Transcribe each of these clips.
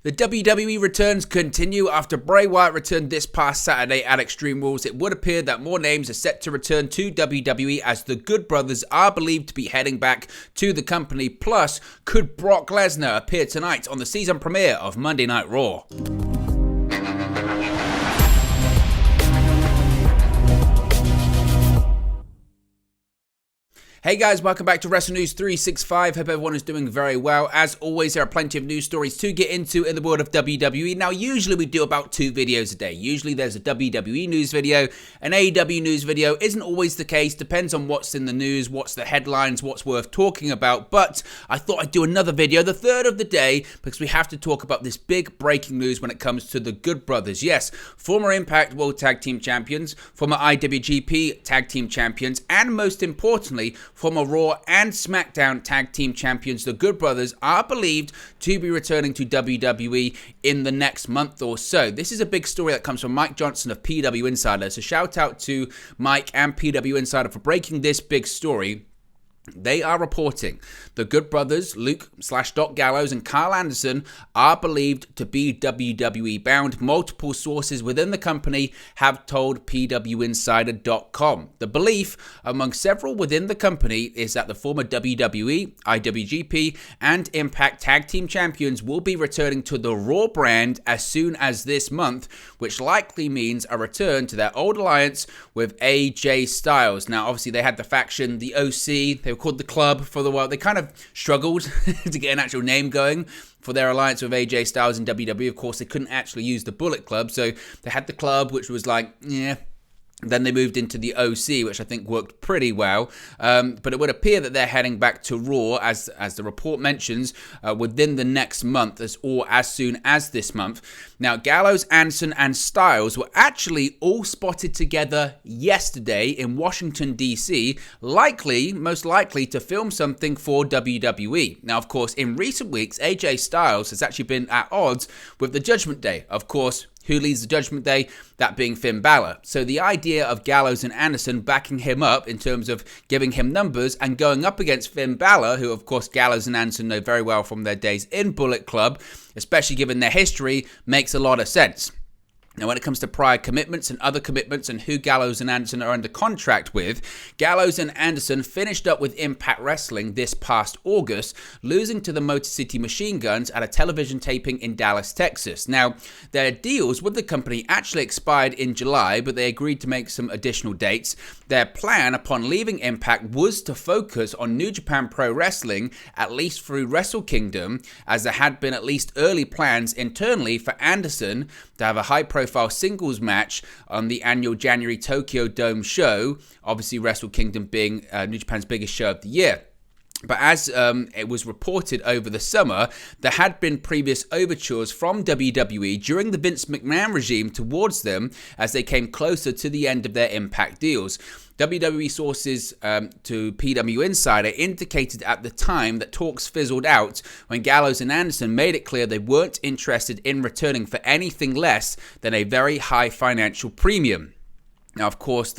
The WWE returns continue after Bray Wyatt returned this past Saturday at Extreme Rules. It would appear that more names are set to return to WWE as the Good Brothers are believed to be heading back to the company. Plus, could Brock Lesnar appear tonight on the season premiere of Monday Night Raw? Hey guys, welcome back to Wrestle News 365. Hope everyone is doing very well. As always, there are plenty of news stories to get into in the world of WWE. Now, usually we do about 2 videos a day. Usually there's a WWE news video. An AEW news video isn't always the case. Depends on what's in the news, what's the headlines, what's worth talking about. But I thought I'd do another video, the third of the day, because we have to talk about this big breaking news when it comes to the Good Brothers. Yes, former Impact World Tag Team Champions, former IWGP Tag Team Champions, and most importantly, former Raw and SmackDown Tag Team Champions, the Good Brothers, are believed to be returning to WWE in the next month or so. This is a big story that comes from Mike Johnson of PW Insider. So shout out to Mike and PW Insider for breaking this big story. They are reporting the Good Brothers, Luke/Doc Gallows and Carl Anderson, are believed to be WWE bound. Multiple sources within the company have told PWInsider.com. The belief among several within the company is that the former WWE, IWGP, and Impact Tag Team Champions will be returning to the Raw brand as soon as this month, which likely means a return to their old alliance with AJ Styles. Now, obviously, they had the faction, the OC, they were called the Club for the while. They kind of struggled to get an actual name going for their alliance with AJ Styles and WWE. Of course, they couldn't actually use the Bullet Club, so they had the Club, which was like, yeah. Then they moved into the OC, which I think worked pretty well. But it would appear that they're heading back to Raw, as the report mentions, within the next month, or as soon as this month. Now, Gallows, Anderson, and Styles were actually all spotted together yesterday in Washington, D.C., most likely to film something for WWE. Now, of course, in recent weeks, AJ Styles has actually been at odds with the Judgment Day. Of course, who leads the Judgment Day? That being Finn Balor. So the idea of Gallows and Anderson backing him up in terms of giving him numbers and going up against Finn Balor, who of course Gallows and Anderson know very well from their days in Bullet Club, especially given their history, makes a lot of sense. Now, when it comes to prior commitments and other commitments and who Gallows and Anderson are under contract with, Gallows and Anderson finished up with Impact Wrestling this past August, losing to the Motor City Machine Guns at a television taping in Dallas, Texas. Now, their deals with the company actually expired in July, but they agreed to make some additional dates. Their plan upon leaving Impact was to focus on New Japan Pro Wrestling, at least through Wrestle Kingdom, as there had been at least early plans internally for Anderson to have a high-profile singles match on the annual January Tokyo Dome show, obviously Wrestle Kingdom being New Japan's biggest show of the year. But as it was reported over the summer, there had been previous overtures from WWE during the Vince McMahon regime towards them as they came closer to the end of their Impact deals. WWE sources to PW Insider indicated at the time that talks fizzled out when Gallows and Anderson made it clear they weren't interested in returning for anything less than a very high financial premium. Now, of course,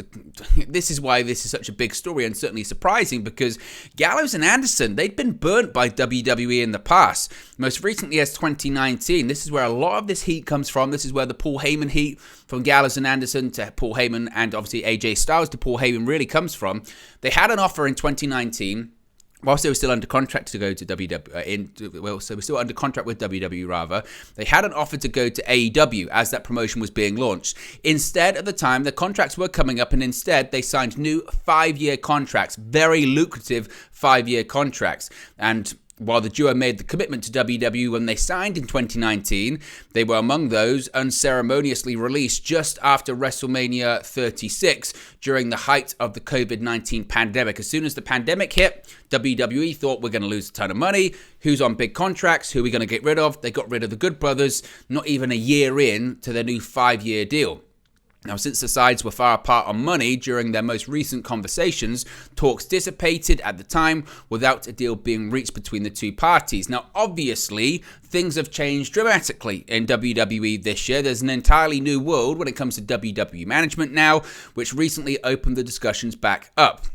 this is why this is such a big story and certainly surprising, because Gallows and Anderson, they'd been burnt by WWE in the past. Most recently as 2019. This is where a lot of this heat comes from. This is where the Paul Heyman heat from Gallows and Anderson to Paul Heyman and obviously AJ Styles to Paul Heyman really comes from. They had an offer in 2019. Whilst they were still under contract to go to WWE, so we're still under contract with WWE rather, they had an offer to go to AEW as that promotion was being launched. Instead, at the time, the contracts were coming up, and instead they signed new 5-year contracts, very lucrative 5-year contracts. And while the duo made the commitment to WWE when they signed in 2019, they were among those unceremoniously released just after WrestleMania 36 during the height of the COVID-19 pandemic. As soon as the pandemic hit, WWE thought, we're going to lose a ton of money. Who's on big contracts? Who are we going to get rid of? They got rid of the Good Brothers not even a year in to their new 5-year deal. Now, since the sides were far apart on money during their most recent conversations, talks dissipated at the time without a deal being reached between the two parties. Now, obviously, things have changed dramatically in WWE this year. There's an entirely new world when it comes to WWE management now, which recently opened the discussions back up.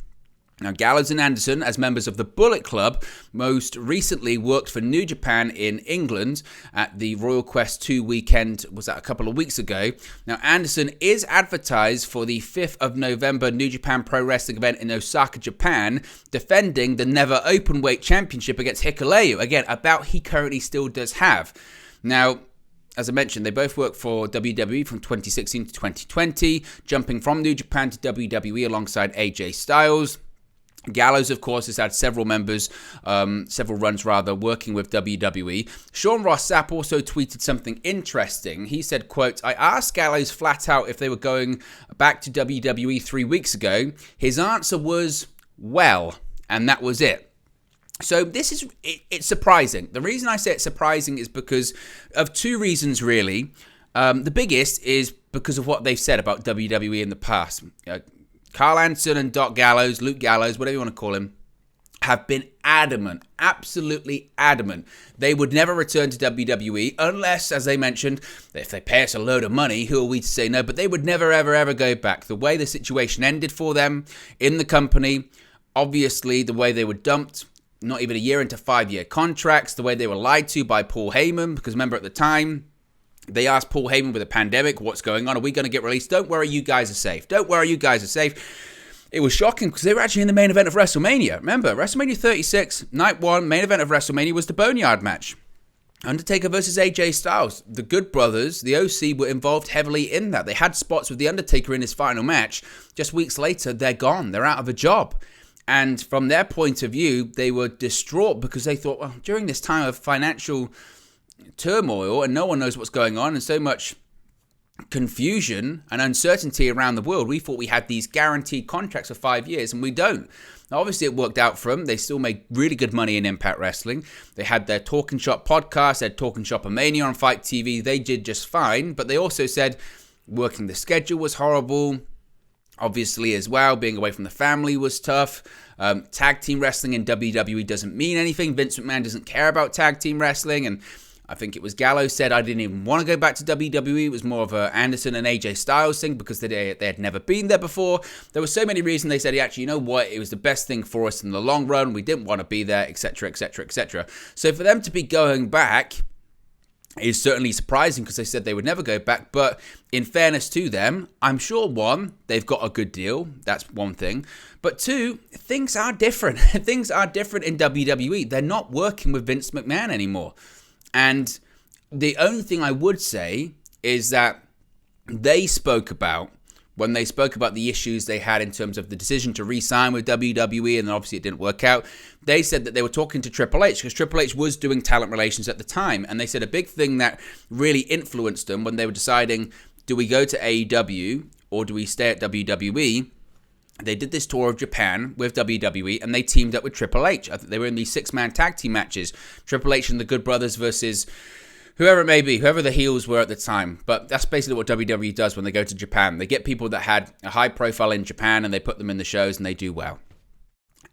Now, Gallows and Anderson, as members of the Bullet Club, most recently worked for New Japan in England at the Royal Quest 2 weekend, was that a couple of weeks ago. Now, Anderson is advertised for the 5th of November New Japan Pro Wrestling event in Osaka, Japan, defending the Never Openweight Championship against Hikuleo. Again, a bout he currently still does have. Now, as I mentioned, they both worked for WWE from 2016 to 2020, jumping from New Japan to WWE alongside AJ Styles. Gallows, of course, has had several runs working with WWE. Sean Ross Sapp also tweeted something interesting. He said, quote, "I asked Gallows flat out if they were going back to WWE 3 weeks ago. His answer was, well, and that was it." So it's surprising. The reason I say it's surprising is because of two reasons, really. The biggest is because of what they've said about WWE in the past. Carl Anderson and Luke Gallows, whatever you want to call him, have been adamant, absolutely adamant. They would never return to WWE unless, as they mentioned, if they pay us a load of money, who are we to say no? But they would never, ever, ever go back. The way the situation ended for them in the company, obviously the way they were dumped, not even a year into 5-year contracts, the way they were lied to by Paul Heyman, because remember at the time, they asked Paul Heyman with a pandemic, what's going on? Are we going to get released? Don't worry, you guys are safe. Don't worry, you guys are safe. It was shocking because they were actually in the main event of WrestleMania. Remember, WrestleMania 36, night 1, main event of WrestleMania was the Boneyard match. Undertaker versus AJ Styles. The Good Brothers, the OC, were involved heavily in that. They had spots with The Undertaker in his final match. Just weeks later, they're gone. They're out of a job. And from their point of view, they were distraught because they thought, well, during this time of financial turmoil and no one knows what's going on and so much confusion and uncertainty around the world, we thought we had these guaranteed contracts for 5 years, and we don't. Now, obviously it worked out for them. They still made really good money in Impact Wrestling. They had their Talking Shop podcast, they had Talking Shop Mania on Fight TV. They did just fine, but they also said working the schedule was horrible. Obviously as well, being away from the family was tough. Tag team wrestling in WWE doesn't mean anything. Vince McMahon doesn't care about tag team wrestling, and I think it was Gallows said, I didn't even want to go back to WWE. It was more of a Anderson and AJ Styles thing because they had never been there before. There were so many reasons they said, actually, you know what? It was the best thing for us in the long run. We didn't want to be there, etc., etc., etc. So for them to be going back is certainly surprising because they said they would never go back. But in fairness to them, I'm sure, one, they've got a good deal. That's one thing. But two, things are different. Things are different in WWE. They're not working with Vince McMahon anymore. And the only thing I would say is that they spoke about, when they spoke about the issues they had in terms of the decision to re-sign with WWE, and then obviously it didn't work out, they said that they were talking to Triple H, because Triple H was doing talent relations at the time. And they said a big thing that really influenced them when they were deciding, do we go to AEW or do we stay at WWE? They did this tour of Japan with WWE, and they teamed up with Triple H. I think they were in these 6-man tag team matches. Triple H and the Good Brothers versus whoever it may be, whoever the heels were at the time. But that's basically what WWE does when they go to Japan. They get people that had a high profile in Japan, and they put them in the shows, and they do well.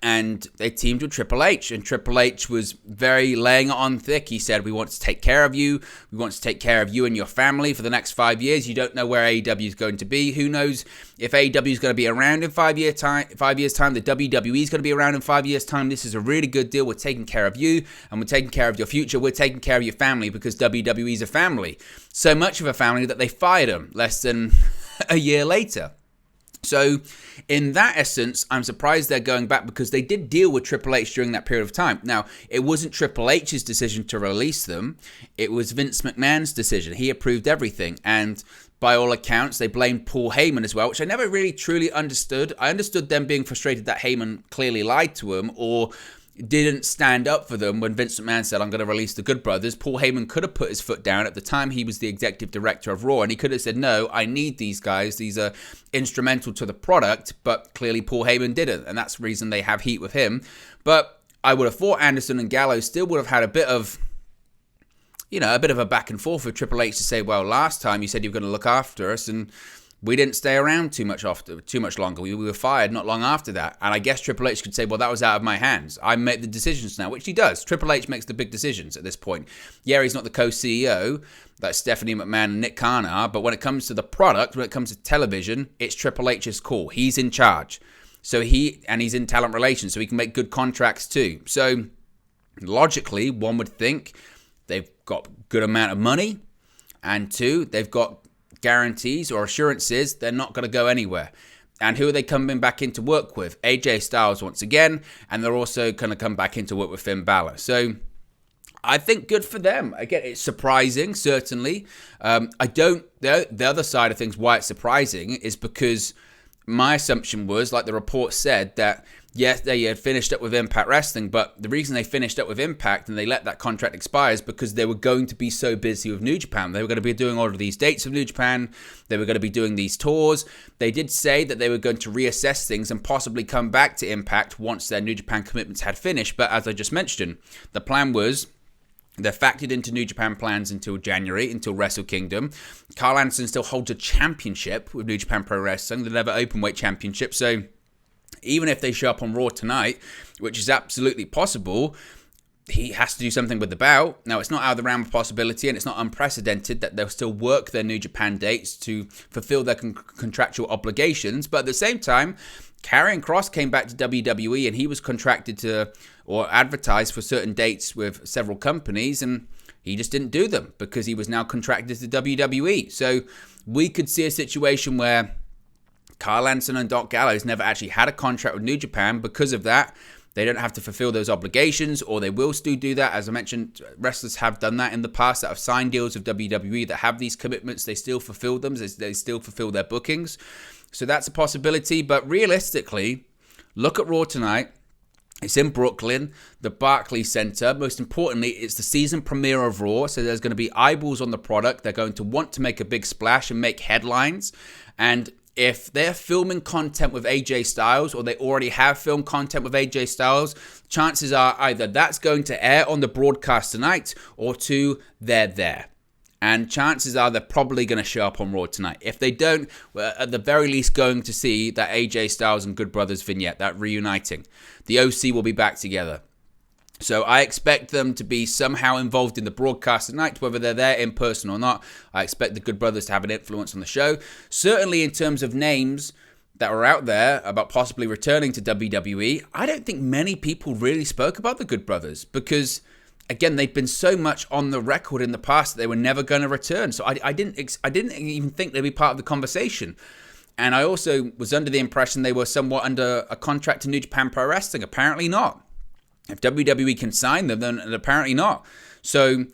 And they teamed with Triple H, and Triple H was very laying it on thick. He said, we want to take care of you. We want to take care of you and your family for the next 5 years. You don't know where AEW is going to be. Who knows if AEW is going to be around in 5 years' time. The WWE is going to be around in 5 years' time. This is a really good deal. We're taking care of you, and we're taking care of your future. We're taking care of your family, because WWE is a family. So much of a family that they fired him less than a year later. So, in that essence, I'm surprised they're going back, because they did deal with Triple H during that period of time. Now, it wasn't Triple H's decision to release them. It was Vince McMahon's decision. He approved everything. And by all accounts, they blamed Paul Heyman as well, which I never really truly understood. I understood them being frustrated that Heyman clearly lied to him or didn't stand up for them when Vince McMahon said, I'm going to release the Good Brothers. Paul Heyman could have put his foot down. At the time, he was the executive director of Raw, and he could have said, no, I need these guys. These are instrumental to the product, but clearly Paul Heyman didn't, and that's the reason they have heat with him. But I would have thought Anderson and Gallows still would have had a bit of a back and forth with Triple H to say, well, last time you said you were going to look after us, and we didn't stay around too much longer. We were fired not long after that. And I guess Triple H could say, well, that was out of my hands. I make the decisions now, which he does. Triple H makes the big decisions at this point. Yeah, he's not the co-CEO that Stephanie McMahon and Nick Khan are, but when it comes to the product, when it comes to television, it's Triple H's call. He's in charge. So he's in talent relations, so he can make good contracts too. So logically, one would think they've got good amount of money, and two, they've got guarantees or assurances they're not going to go anywhere. And who are they coming back in to work with? AJ Styles once again, and they're also going to come back in to work with Finn Balor. So I think good for them. Again, it's surprising, certainly. The other side of things, why it's surprising, is because my assumption was, like the report said, that yes, they had finished up with Impact Wrestling, but the reason they finished up with Impact and they let that contract expire is because they were going to be so busy with New Japan. They were going to be doing all of these dates of New Japan. They were going to be doing these tours. They did say that they were going to reassess things and possibly come back to Impact once their New Japan commitments had finished. But as I just mentioned, the plan was, they're factored into New Japan plans until January, until Wrestle Kingdom. Carl Anderson still holds a championship with New Japan Pro Wrestling, the Never Openweight Championship. So even if they show up on Raw tonight, which is absolutely possible, he has to do something with the bout. Now, it's not out of the realm of possibility, and it's not unprecedented that they'll still work their New Japan dates to fulfill their contractual obligations. But at the same time, Karrion Kross came back to WWE, and he was contracted to or advertised for certain dates with several companies, and he just didn't do them because he was now contracted to WWE. So we could see a situation where Kyle Anderson and Doc Gallows never actually had a contract with New Japan. Because of that, they don't have to fulfill those obligations, or they will still do that. As I mentioned, wrestlers have done that in the past that have signed deals with WWE that have these commitments. They still fulfill them. They still fulfill their bookings. So that's a possibility. But realistically, look at Raw tonight. It's in Brooklyn, the Barclays Center. Most importantly, it's the season premiere of Raw, so there's going to be eyeballs on the product. They're going to want to make a big splash and make headlines. And if they're filming content with AJ Styles, or they already have filmed content with AJ Styles, chances are either that's going to air on the broadcast tonight, or two, they're there. And chances are they're probably going to show up on Raw tonight. If they don't, we're at the very least going to see that AJ Styles and Good Brothers vignette, that reuniting. The OC will be back together. So I expect them to be somehow involved in the broadcast tonight, whether they're there in person or not. I expect the Good Brothers to have an influence on the show. Certainly in terms of names that were out there about possibly returning to WWE, I don't think many people really spoke about the Good Brothers because, again, they've been so much on the record in the past that they were never going to return. So I didn't even think they'd be part of the conversation. And I also was under the impression they were somewhat under a contract to New Japan Pro Wrestling. Apparently not. If WWE can sign them, then apparently not. So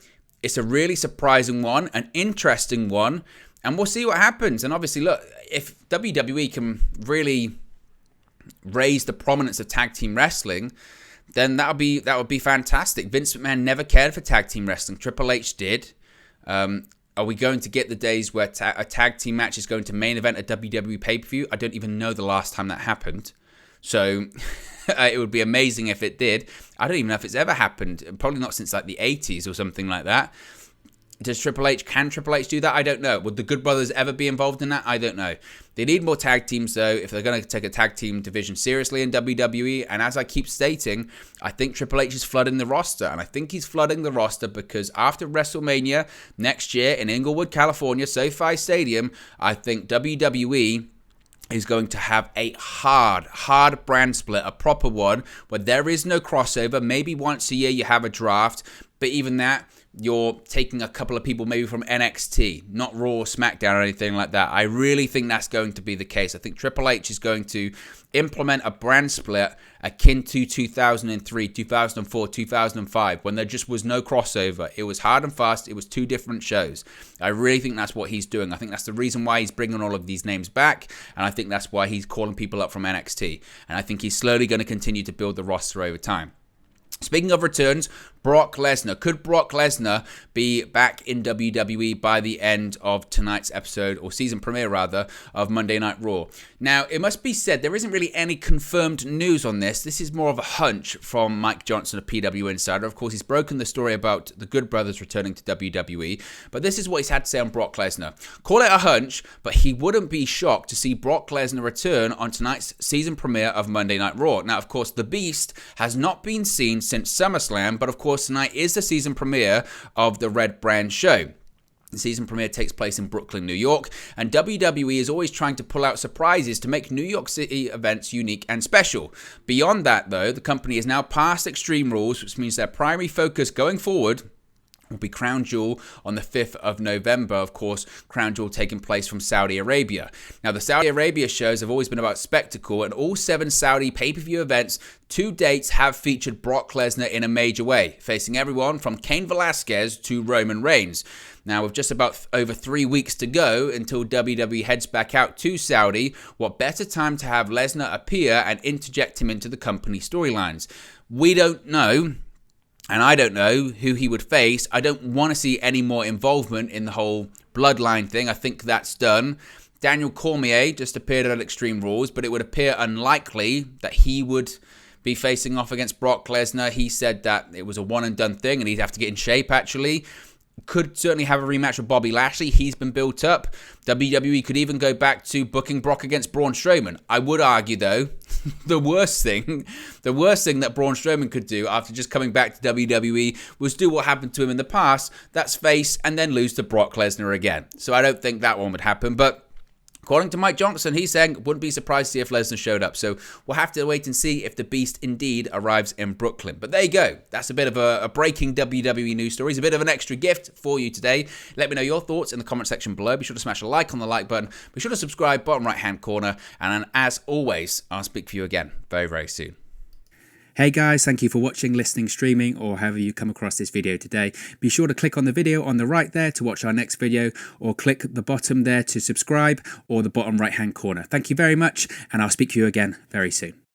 it's a really surprising one, an interesting one, and we'll see what happens. And obviously, look, if WWE can really raise the prominence of tag team wrestling, then that would be fantastic. Vince McMahon never cared for tag team wrestling. Triple H did. Are we going to get the days where a tag team match is going to main event a WWE pay-per-view? I don't even know the last time that happened. So it would be amazing if it did. I don't even know if it's ever happened. Probably not since like the 80s or something like that. Can Triple H do that? I don't know. Would the Good Brothers ever be involved in that? I don't know. They need more tag teams, though, if they're going to take a tag team division seriously in WWE. And as I keep stating, I think Triple H is flooding the roster. And I think he's flooding the roster because after WrestleMania next year in Inglewood, California, SoFi Stadium, I think WWE is going to have a hard brand split, a proper one, where there is no crossover. Maybe once a year you have a draft, but even that, you're taking a couple of people maybe from NXT, not Raw or SmackDown or anything like that. I really think that's going to be the case. I think Triple H is going to implement a brand split akin to 2003, 2004, 2005, when there just was no crossover. It was hard and fast. It was two different shows. I really think that's what he's doing. I think that's the reason why he's bringing all of these names back, and I think that's why he's calling people up from NXT. And I think he's slowly going to continue to build the roster over time. Speaking of returns, Brock Lesnar. Could Brock Lesnar be back in WWE by the end of tonight's episode, or season premiere rather, of Monday Night Raw? Now, it must be said, there isn't really any confirmed news on this. This is more of a hunch from Mike Johnson of PW Insider. Of course, he's broken the story about the Good Brothers returning to WWE, but this is what he's had to say on Brock Lesnar. Call it a hunch, but he wouldn't be shocked to see Brock Lesnar return on tonight's season premiere of Monday Night Raw. Now, of course, the Beast has not been seen since SummerSlam, but of course tonight is the season premiere of the Red Brand show. The season premiere takes place in Brooklyn, New York, and WWE is always trying to pull out surprises to make New York City events unique and special. Beyond that, though, the company is now past Extreme Rules, which means their primary focus going forward will be Crown Jewel on the 5th of November. Of course, Crown Jewel taking place from Saudi Arabia. Now, the Saudi Arabia shows have always been about spectacle, and all 7 Saudi pay-per-view events to date have featured Brock Lesnar in a major way, facing everyone from Cain Velasquez to Roman Reigns. Now, with just about over 3 weeks to go until WWE heads back out to Saudi, what better time to have Lesnar appear and interject him into the company storylines? We don't know. And I don't know who he would face. I don't want to see any more involvement in the whole bloodline thing. I think that's done. Daniel Cormier just appeared at Extreme Rules, but it would appear unlikely that he would be facing off against Brock Lesnar. He said that it was a one-and-done thing, and he'd have to get in shape, actually. Could certainly have a rematch with Bobby Lashley. He's been built up. WWE could even go back to booking Brock against Braun Strowman. I would argue, though, the worst thing that Braun Strowman could do after just coming back to WWE was do what happened to him in the past. That's face and then lose to Brock Lesnar again. So I don't think that one would happen, but according to Mike Johnson, he's saying wouldn't be surprised to see if Lesnar showed up. So we'll have to wait and see if the Beast indeed arrives in Brooklyn. But there you go. That's a bit of a breaking WWE news story. It's a bit of an extra gift for you today. Let me know your thoughts in the comment section below. Be sure to smash a like on the like button. Be sure to subscribe, bottom right hand corner. And as always, I'll speak for you again very, very soon. Hey guys, thank you for watching, listening, streaming, or however you come across this video today. Be sure to click on the video on the right there to watch our next video, or click the bottom there to subscribe, or the bottom right hand corner. Thank you very much, and I'll speak to you again very soon.